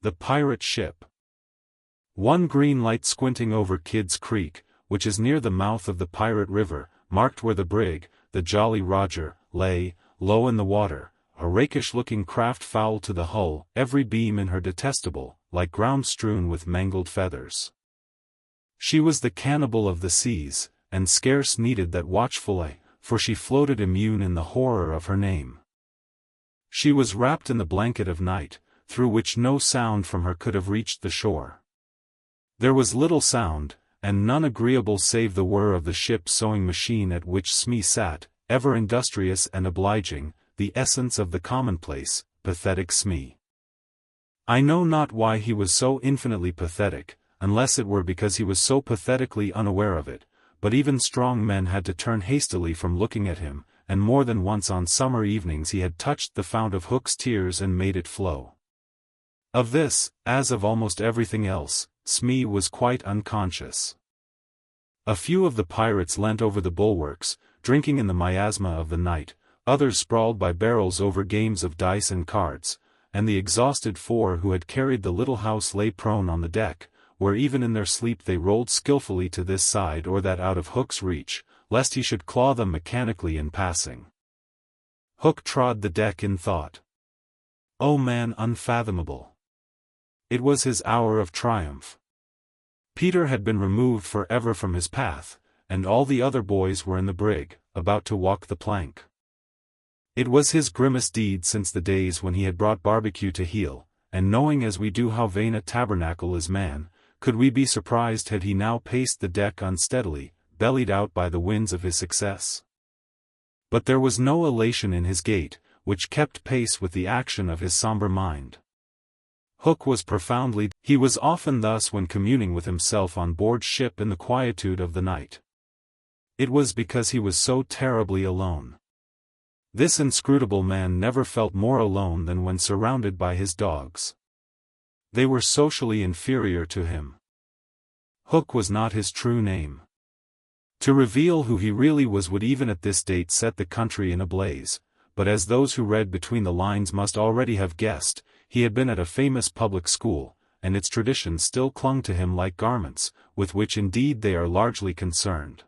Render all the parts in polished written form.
The pirate ship. One green light squinting over Kidd's Creek, which is near the mouth of the Pirate River, marked where the brig, the Jolly Roger, lay, low in the water, a rakish-looking craft foul to the hull, every beam in her detestable, like ground strewn with mangled feathers. She was the cannibal of the seas, and scarce needed that watchful eye, for she floated immune in the horror of her name. She was wrapped in the blanket of night, through which no sound from her could have reached the shore. There was little sound, and none agreeable save the whir of the ship's sewing machine at which Smee sat, ever industrious and obliging, the essence of the commonplace, pathetic Smee. I know not why he was so infinitely pathetic, unless it were because he was so pathetically unaware of it, but even strong men had to turn hastily from looking at him, and more than once on summer evenings he had touched the fount of Hook's tears and made it flow. Of this, as of almost everything else, Smee was quite unconscious. A few of the pirates leant over the bulwarks, drinking in the miasma of the night, others sprawled by barrels over games of dice and cards, and the exhausted four who had carried the little house lay prone on the deck, where even in their sleep they rolled skillfully to this side or that out of Hook's reach, lest he should claw them mechanically in passing. Hook trod the deck in thought. O man unfathomable! It was his hour of triumph. Peter had been removed forever from his path, and all the other boys were in the brig, about to walk the plank. It was his grimmest deed since the days when he had brought barbecue to heel, and knowing as we do how vain a tabernacle is man, could we be surprised had he now paced the deck unsteadily, bellied out by the winds of his success? But there was no elation in his gait, which kept pace with the action of his somber mind. Hook was profoundly. He was often thus when communing with himself on board ship in the quietude of the night. It was because he was so terribly alone. This inscrutable man never felt more alone than when surrounded by his dogs. They were socially inferior to him. Hook was not his true name. To reveal who he really was would even at this date set the country in a blaze, but as those who read between the lines must already have guessed, he had been at a famous public school, and its traditions still clung to him like garments, with which indeed they are largely concerned.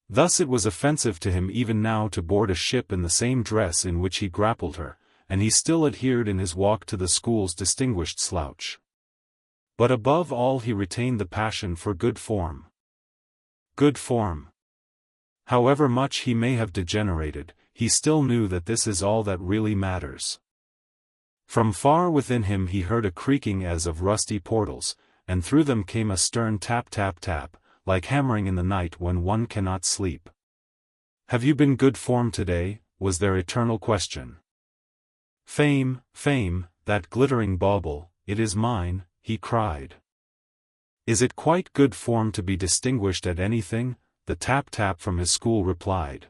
Thus it was offensive to him even now to board a ship in the same dress in which he grappled her, and he still adhered in his walk to the school's distinguished slouch. But above all he retained the passion for good form. Good form. However much he may have degenerated, he still knew that this is all that really matters. From far within him he heard a creaking as of rusty portals, and through them came a stern tap-tap-tap, like hammering in the night when one cannot sleep. "Have you been good form today?" was their eternal question. "Fame, fame, that glittering bauble, it is mine," he cried. "Is it quite good form to be distinguished at anything?" the tap-tap from his school replied.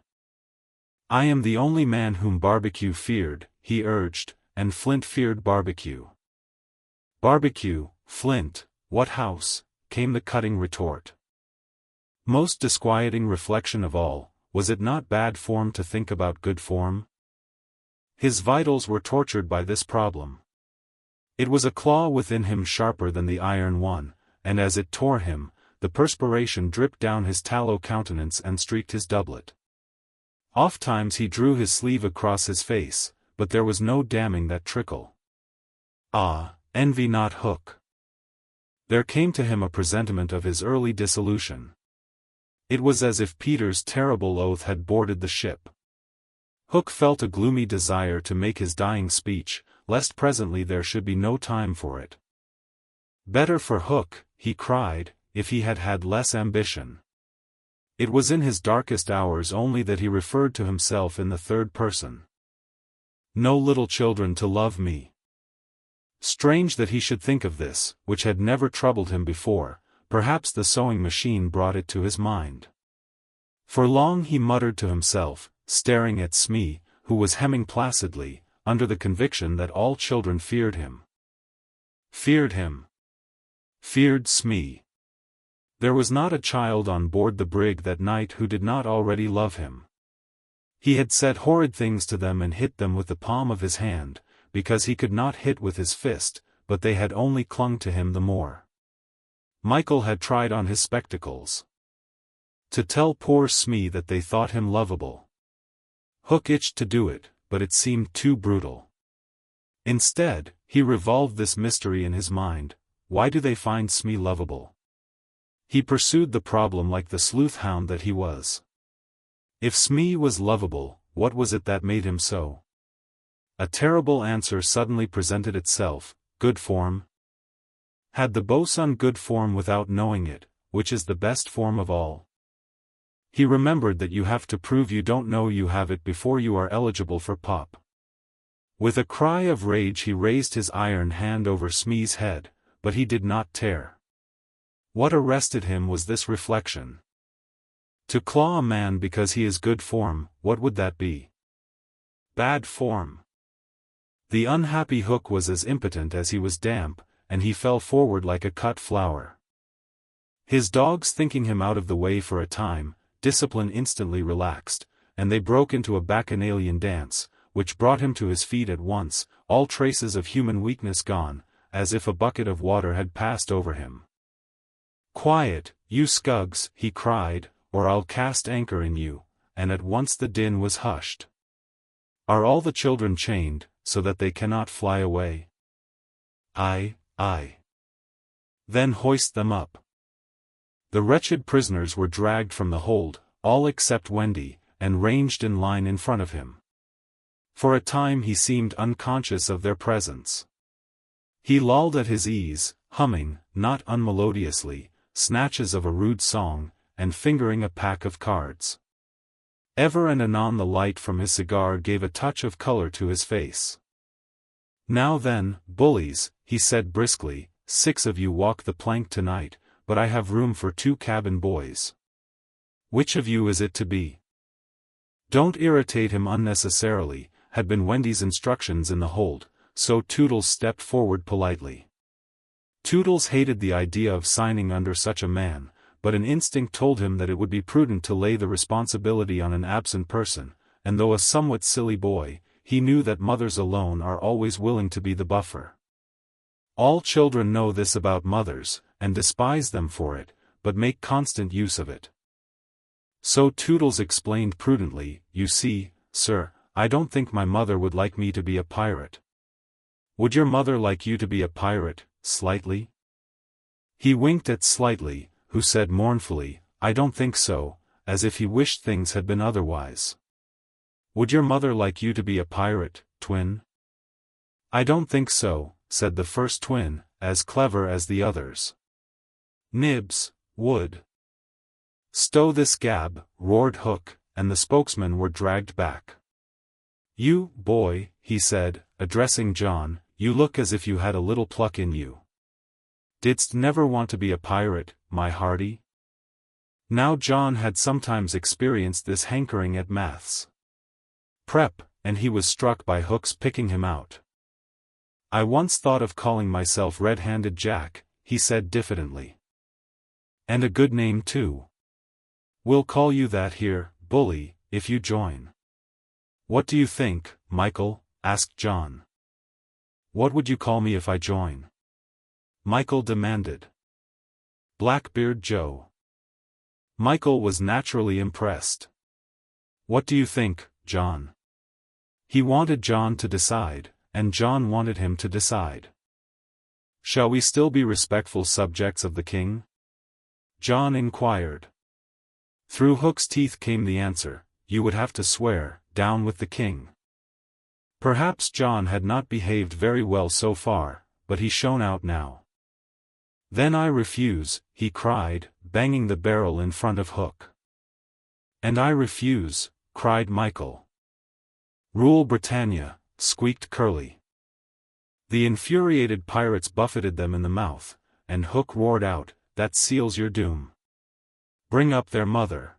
"I am the only man whom barbecue feared," he urged, and Flint feared barbecue. "Barbecue, Flint, what house?" came the cutting retort. Most disquieting reflection of all, was it not bad form to think about good form? His vitals were tortured by this problem. It was a claw within him sharper than the iron one, and as it tore him, the perspiration dripped down his tallow countenance and streaked his doublet. Ofttimes he drew his sleeve across his face, but there was no damming that trickle. Ah, envy not Hook. There came to him a presentiment of his early dissolution. It was as if Peter's terrible oath had boarded the ship. Hook felt a gloomy desire to make his dying speech, lest presently there should be no time for it. Better for Hook, he cried, if he had had less ambition. It was in his darkest hours only that he referred to himself in the third person. "No little children to love me." Strange that he should think of this, which had never troubled him before. Perhaps the sewing machine brought it to his mind. For long he muttered to himself, staring at Smee, who was hemming placidly, under the conviction that all children feared him. Feared him. Feared Smee. There was not a child on board the brig that night who did not already love him. He had said horrid things to them and hit them with the palm of his hand, because he could not hit with his fist, but they had only clung to him the more. Michael had tried on his spectacles to tell poor Smee that they thought him lovable. Hook itched to do it, but it seemed too brutal. Instead, he revolved this mystery in his mind: why do they find Smee lovable? He pursued the problem like the sleuth hound that he was. If Smee was lovable, what was it that made him so? A terrible answer suddenly presented itself: good form. Had the bosun good form without knowing it, which is the best form of all? He remembered that you have to prove you don't know you have it before you are eligible for pop. With a cry of rage he raised his iron hand over Smee's head, but he did not tear. What arrested him was this reflection: to claw a man because he is good form, what would that be? Bad form. The unhappy Hook was as impotent as he was damp, and he fell forward like a cut flower. His dogs thinking him out of the way for a time, discipline instantly relaxed, and they broke into a bacchanalian dance, which brought him to his feet at once, all traces of human weakness gone, as if a bucket of water had passed over him. "Quiet, you scugs," he cried, "or I'll cast anchor in you," and at once the din was hushed. "Are all the children chained, so that they cannot fly away?" "Aye, aye." "Then hoist them up." The wretched prisoners were dragged from the hold, all except Wendy, and ranged in line in front of him. For a time he seemed unconscious of their presence. He lolled at his ease, humming, not unmelodiously, snatches of a rude song, and fingering a pack of cards. Ever and anon the light from his cigar gave a touch of color to his face. "Now then, bullies," he said briskly, "6 of you walk the plank tonight, but I have room for 2 cabin boys. Which of you is it to be?" "Don't irritate him unnecessarily," had been Wendy's instructions in the hold, so Toodles stepped forward politely. Toodles hated the idea of signing under such a man, but an instinct told him that it would be prudent to lay the responsibility on an absent person, and though a somewhat silly boy, he knew that mothers alone are always willing to be the buffer. All children know this about mothers, and despise them for it, but make constant use of it. So Toodles explained prudently, "You see, sir, I don't think my mother would like me to be a pirate." "Would your mother like you to be a pirate, Slightly?" He winked at Slightly, who said mournfully, "I don't think so," as if he wished things had been otherwise. "Would your mother like you to be a pirate, Twin?" "I don't think so," said the first twin, as clever as the others. "Nibs, would." "Stow this gab," roared Hook, and the spokesmen were dragged back. "You, boy," he said, addressing John, "you look as if you had a little pluck in you. Didst never want to be a pirate, my hearty?" Now John had sometimes experienced this hankering at maths prep, and he was struck by Hook's picking him out. "I once thought of calling myself Red-Handed Jack," he said diffidently. "And a good name too. We'll call you that here, bully, if you join." "What do you think, Michael?" asked John. "What would you call me if I join?" Michael demanded. "Blackbeard Joe." Michael was naturally impressed. "What do you think, John?" He wanted John to decide, and John wanted him to decide. "Shall we still be respectful subjects of the king?" John inquired. Through Hook's teeth came the answer, "You would have to swear, down with the king." Perhaps John had not behaved very well so far, but he shone out now. "Then I refuse," he cried, banging the barrel in front of Hook. "And I refuse," cried Michael. "Rule Britannia," squeaked Curly. The infuriated pirates buffeted them in the mouth, and Hook roared out, "That seals your doom. Bring up their mother.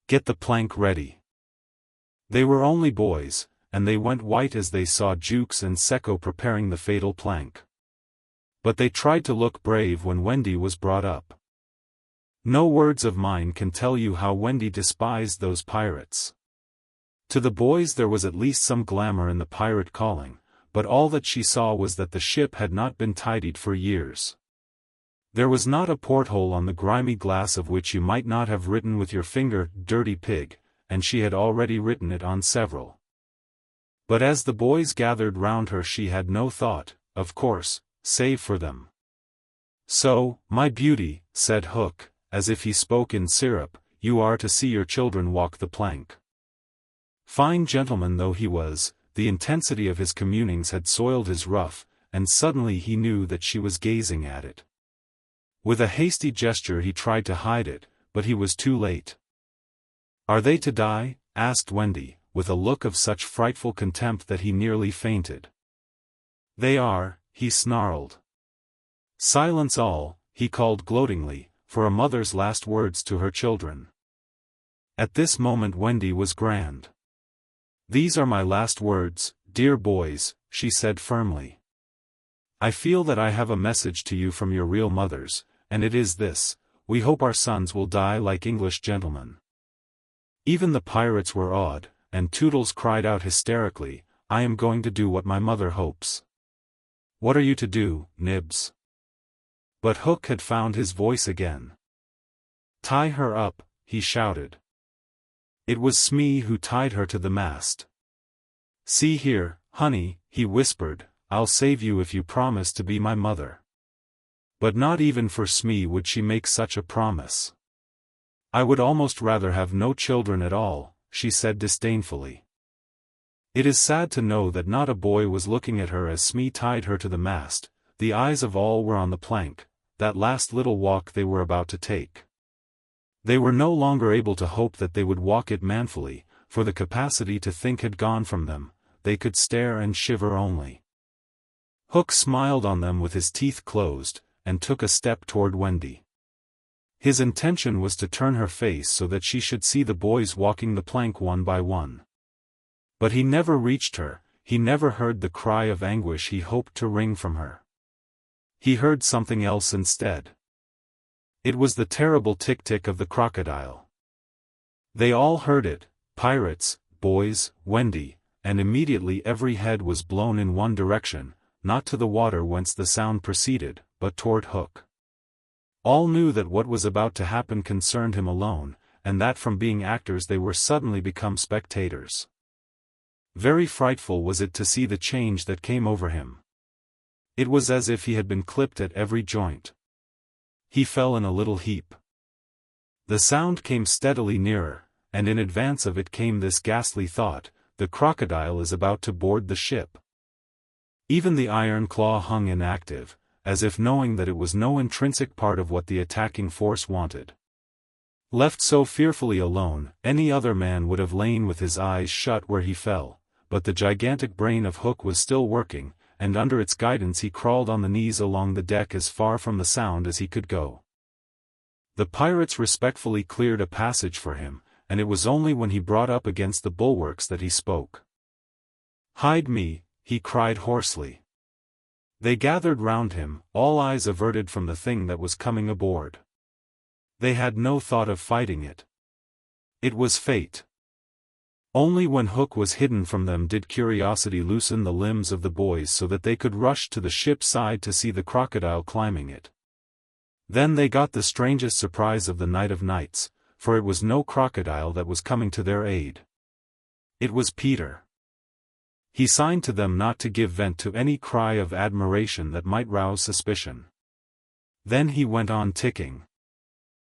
Get the plank ready." They were only boys, and they went white as they saw Jukes and Secco preparing the fatal plank. But they tried to look brave when Wendy was brought up. No words of mine can tell you how Wendy despised those pirates. To the boys there was at least some glamour in the pirate calling, but all that she saw was that the ship had not been tidied for years. There was not a porthole on the grimy glass of which you might not have written with your finger, "Dirty pig," and she had already written it on several. But as the boys gathered round her she had no thought, of course, save for them. "So, my beauty," said Hook, as if he spoke in syrup, "you are to see your children walk the plank." Fine gentleman though he was, the intensity of his communings had soiled his ruff, and suddenly he knew that she was gazing at it. With a hasty gesture he tried to hide it, but he was too late. "Are they to die?" asked Wendy, with a look of such frightful contempt that he nearly fainted. "They are," he snarled. "Silence all," he called gloatingly, for a mother's last words to her children. At this moment Wendy was grand. "These are my last words, dear boys," she said firmly. "I feel that I have a message to you from your real mothers, and it is this: we hope our sons will die like English gentlemen." Even the pirates were awed, and Toodles cried out hysterically, "I am going to do what my mother hopes." "What are you to do, Nibs?" But Hook had found his voice again. "Tie her up," he shouted. It was Smee who tied her to the mast. "See here, honey," he whispered, "I'll save you if you promise to be my mother." But not even for Smee would she make such a promise. "I would almost rather have no children at all," she said disdainfully. It is sad to know that not a boy was looking at her as Smee tied her to the mast. The eyes of all were on the plank, that last little walk they were about to take. They were no longer able to hope that they would walk it manfully, for the capacity to think had gone from them. They could stare and shiver only. Hook smiled on them with his teeth closed, and took a step toward Wendy. His intention was to turn her face so that she should see the boys walking the plank one by one. But he never reached her, he never heard the cry of anguish he hoped to wring from her. He heard something else instead. It was the terrible tick-tick of the crocodile. They all heard it, pirates, boys, Wendy, and immediately every head was blown in one direction, not to the water whence the sound proceeded, but toward Hook. All knew that what was about to happen concerned him alone, and that from being actors they were suddenly become spectators. Very frightful was it to see the change that came over him. It was as if he had been clipped at every joint. He fell in a little heap. The sound came steadily nearer, and in advance of it came this ghastly thought: the crocodile is about to board the ship. Even the iron claw hung inactive, as if knowing that it was no intrinsic part of what the attacking force wanted. Left so fearfully alone, any other man would have lain with his eyes shut where he fell, but the gigantic brain of Hook was still working, and under its guidance he crawled on the knees along the deck as far from the sound as he could go. The pirates respectfully cleared a passage for him, and it was only when he brought up against the bulwarks that he spoke. "Hide me," he cried hoarsely. They gathered round him, all eyes averted from the thing that was coming aboard. They had no thought of fighting it. It was fate. Only when Hook was hidden from them did curiosity loosen the limbs of the boys so that they could rush to the ship's side to see the crocodile climbing it. Then they got the strangest surprise of the night of nights, for it was no crocodile that was coming to their aid. It was Peter. He signed to them not to give vent to any cry of admiration that might rouse suspicion. Then he went on ticking.